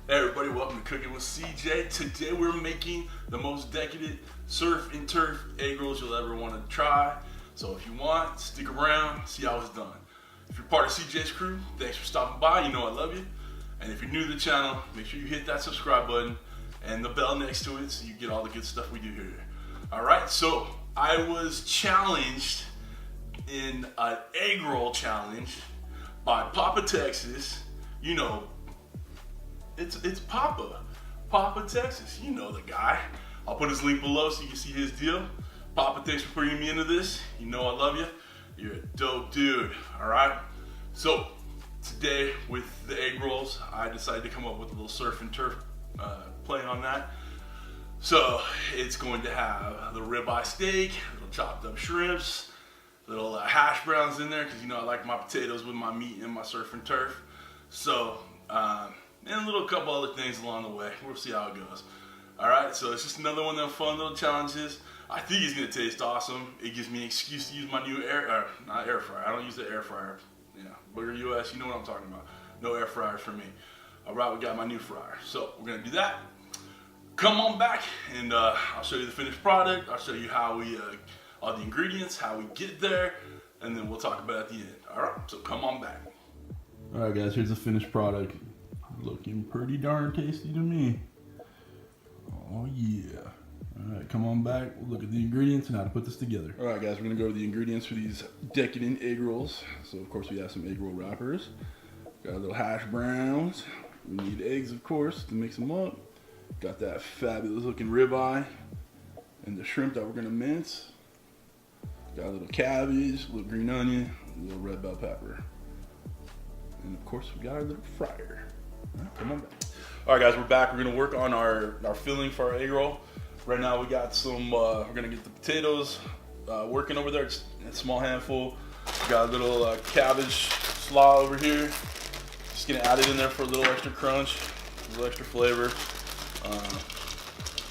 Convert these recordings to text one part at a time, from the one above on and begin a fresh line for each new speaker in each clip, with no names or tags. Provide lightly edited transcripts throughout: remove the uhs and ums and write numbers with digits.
Hey everybody, welcome to Cooking with CJ. Today we're making the most decadent surf and turf egg rolls you'll ever want to try. So if you want, stick around, see how it's done. If you're part of CJ's crew, thanks for stopping by, you know I love you. And if you're new to the channel, make sure you hit that subscribe button and the bell next to it so you get all the good stuff we do here. Alright, so I was challenged in an egg roll challenge by Papa Texas. You know, it's Papa Texas. You know the guy. I'll put his link below so you can see his deal. Papa, thanks for bringing me into this. You know I love you. You're a dope dude. All right. So today with the egg rolls, I decided to come up with a little surf and turf play on that. So it's going to have the ribeye steak, little chopped up shrimps, little hash browns in there because you know I like my potatoes with my meat and my surf and turf. So and a little couple other things along the way. We'll see how it goes. Alright, so it's just another one of them fun little challenges. I think it's going to taste awesome. It gives me an excuse to use my new not air fryer. I don't use the air fryer. Yeah, Burger US, you know what I'm talking about. No air fryers for me. Alright, we got my new fryer. So we're going to do that. Come on back and I'll show you the finished product. I'll show you how we, all the ingredients, how we get there, and then we'll talk about it at the end. Alright, so come on back. Alright guys, here's the finished product. Looking pretty darn tasty to me. Oh yeah. Alright, come on back. We'll look at the ingredients and how to put this together. Alright guys, we're going to go over the ingredients for these decadent egg rolls. So of course we have some egg roll wrappers. Got a little hash browns. We need eggs of course to mix them up. Got that fabulous looking ribeye and the shrimp that we're going to mince. Got a little cabbage, a little green onion, a little red bell pepper. And of course we got our little fryer. Come on back. Alright guys, we're back. We're going to work on our filling for our egg roll. Right now we got some, we're going to get the potatoes working over there. It's a small handful. We got a little cabbage slaw over here. Just going to add it in there for a little extra crunch, a little extra flavor.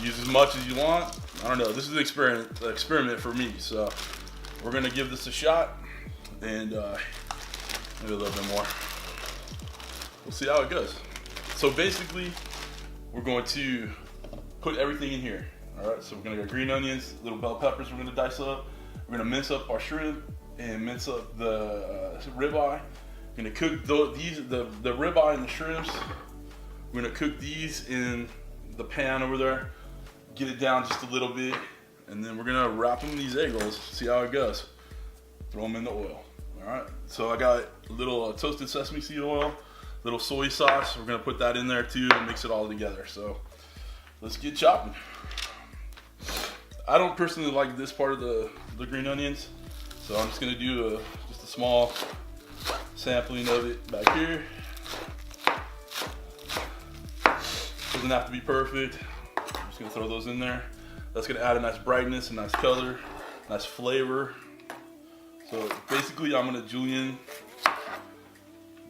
Use as much as you want. I don't know. This is an experiment for me. So we're going to give this a shot and maybe a little bit more. We'll see how it goes. So basically, we're going to put everything in here. All right, so we're gonna get green onions, little bell peppers we're gonna dice up. We're gonna mince up our shrimp and mince up the ribeye. We're gonna cook the ribeye and the shrimps. We're gonna cook these in the pan over there, get it down just a little bit, and then we're gonna wrap them in these egg rolls, see how it goes. Throw them in the oil. All right, so I got a little toasted sesame seed oil, little soy sauce. We're gonna put that in there too and mix it all together. So let's get chopping. I don't personally like this part of the green onions, so I'm just gonna do just a small sampling of it back here. Doesn't have to be perfect. I'm just gonna throw those in there. That's gonna add a nice brightness, a nice color, nice flavor. So basically I'm gonna julienne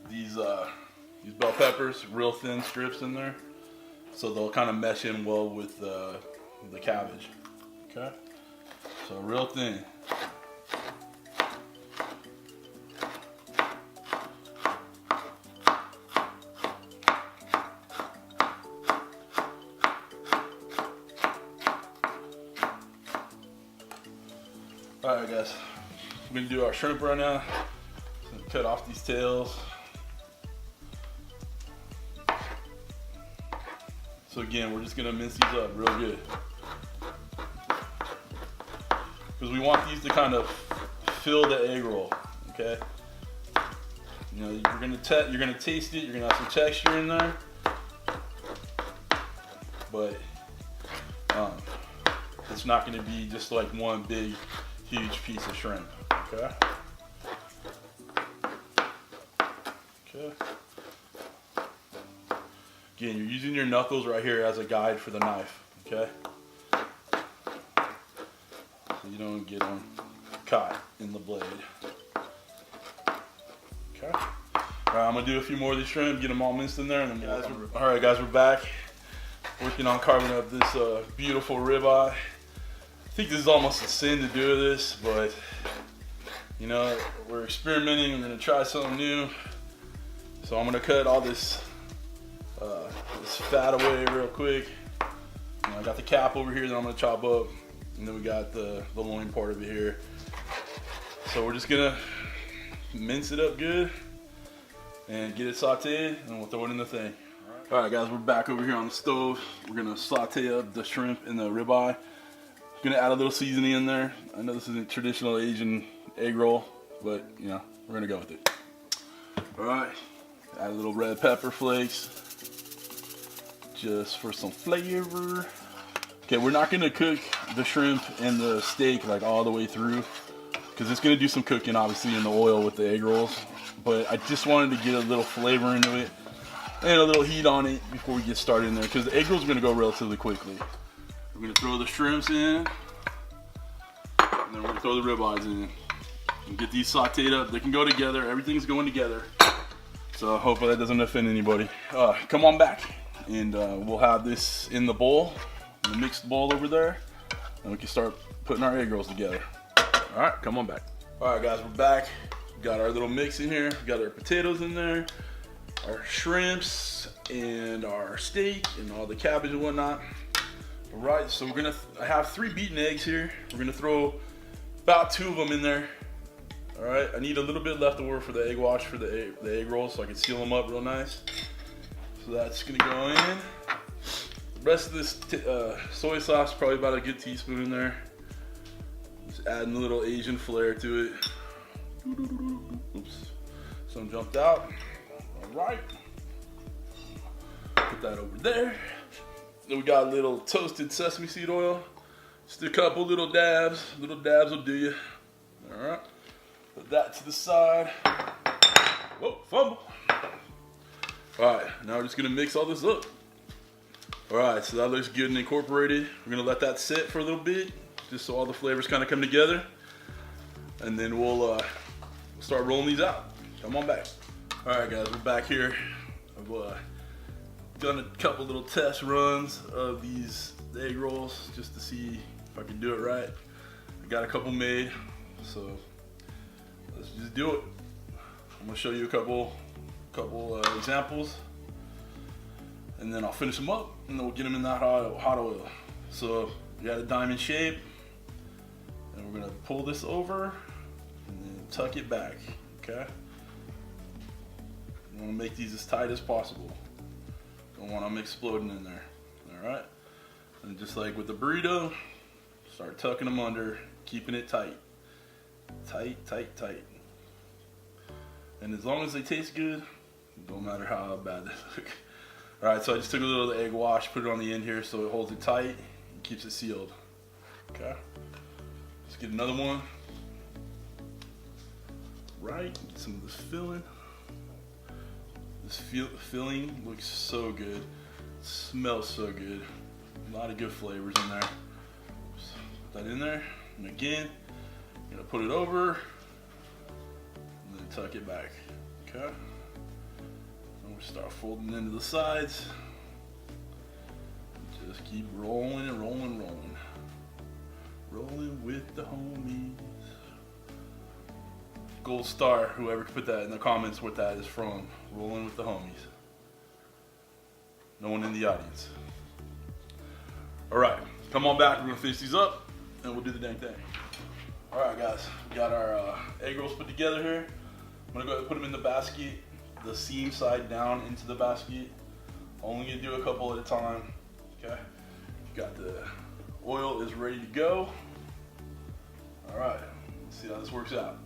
these bell peppers, real thin strips in there, so they'll kind of mesh in well with the cabbage. Okay, so real thin. All right, guys, we're gonna do our shrimp right now. Cut off these tails. So again, we're just gonna mince these up real good. Because we want these to kind of fill the egg roll, okay? You know, you're gonna taste it, you're gonna have some texture in there. But it's not gonna be just like one big, huge piece of shrimp, okay? Okay. Again, you're using your knuckles right here as a guide for the knife, okay? So you don't get them caught in the blade. Okay. All right, I'm gonna do a few more of these shrimp, get them all minced in there, and then all right, guys, we're back working on carving up this beautiful ribeye. I think this is almost a sin to do this, but you know, we're experimenting. We're gonna try something new. So I'm gonna cut all this this fat away real quick. And I got the cap over here that I'm gonna chop up. And then we got the loin part of it here. So we're just gonna mince it up good and get it sauteed, and we'll throw it in the thing. All right, guys, we're back over here on the stove. We're gonna saute up the shrimp and the ribeye. Gonna add a little seasoning in there. I know this isn't traditional Asian egg roll, but you know, we're gonna go with it. All right, add a little red pepper flakes, just for some flavor. Okay, we're not gonna cook the shrimp and the steak like all the way through, because it's gonna do some cooking obviously in the oil with the egg rolls. But I just wanted to get a little flavor into it and a little heat on it before we get started in there, because the egg rolls are gonna go relatively quickly. We're gonna throw the shrimps in, and then we're gonna throw the ribeyes in, and get these sauteed up. They can go together. Everything's going together. So hopefully that doesn't offend anybody. Come on back, and we'll have this in the bowl, the mixed bowl over there, and we can start putting our egg rolls together. All right, come on back. All right, guys, we're back. We got our little mix in here. We got our potatoes in there, our shrimps, and our steak, and all the cabbage and whatnot. All right, so we're gonna have 3 beaten eggs here. We're gonna throw about 2 of them in there. All right, I need a little bit left over for the egg wash for the egg rolls, so I can seal them up real nice. So that's gonna go in. The rest of this soy sauce, probably about a good teaspoon in there. Just adding a little Asian flair to it. Oops, some jumped out. All right, put that over there. Then we got a little toasted sesame seed oil. Just a couple little dabs. Little dabs will do you. All right. Put that to the side. Whoa, fumble. All right, now we're just gonna mix all this up. All right, so that looks good and incorporated. We're gonna let that sit for a little bit, just so all the flavors kind of come together. And then we'll start rolling these out. Come on back. All right, guys, we're back here. I've done a couple little test runs of these egg rolls just to see if I can do it right. I got a couple made, so let's just do it. I'm gonna show you a couple examples, and then I'll finish them up, and then we'll get them in that hot oil. So we got a diamond shape, and we're gonna pull this over and then tuck it back. Okay. You wanna make these as tight as possible. Don't want them exploding in there. All right. And just like with the burrito, start tucking them under, keeping it tight. Tight, tight, tight. And as long as they taste good, it don't matter how bad they look. All right, so I just took a little egg wash, put it on the end here so it holds it tight and keeps it sealed. Okay. Let's get another one. Right, get some of this filling. This filling looks so good. It smells so good. A lot of good flavors in there. Just put that in there, and again, I'm gonna put it over, and then tuck it back. Okay. And we'll start folding into the sides. Just keep rolling and rolling, rolling. Rolling with the homies. Gold star, whoever could put that in the comments what that is from. Rolling with the homies. No one in the audience. All right, come on back. We're gonna finish these up, and we'll do the dang thing. All right, guys, we got our egg rolls put together here. I'm gonna go ahead and put them in the basket, the seam side down into the basket. Only gonna do a couple at a time. Okay. You got the oil is ready to go. All right, let's see how this works out.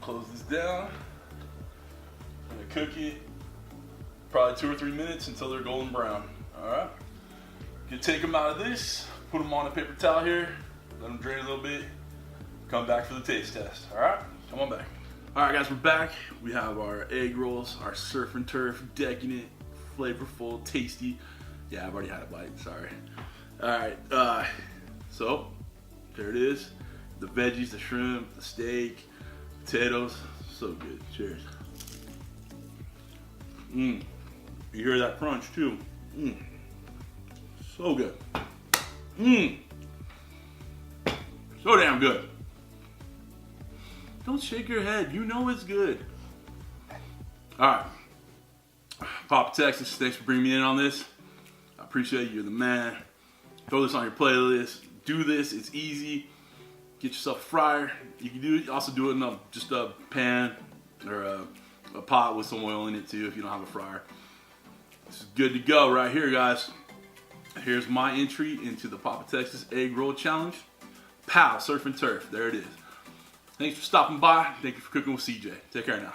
Close this down. I'm gonna cook it probably 2 or 3 minutes until they're golden brown. All right. You take them out of this, put them on a paper towel here, let them drain a little bit. Come back for the taste test. All right, come on back. All right, guys, we're back. We have our egg rolls, our surf and turf, decadent, flavorful, tasty. Yeah, I've already had a bite. Sorry. All right. So there it is. The veggies, the shrimp, the steak. Potatoes, so good. Cheers. You hear that crunch too. So good. So damn good. Don't shake your head. You know it's good. All right. Papa Texas, thanks for bringing me in on this. I appreciate you. You're the man. Throw this on your playlist. Do this. It's easy. Get yourself a fryer. You can also do it in just a pan or a pot with some oil in it too if you don't have a fryer. This is good to go right here, guys. Here's my entry into the Papa Texas Egg Roll Challenge. Pow, surf and turf. There it is. Thanks for stopping by. Thank you for cooking with CJ. Take care now.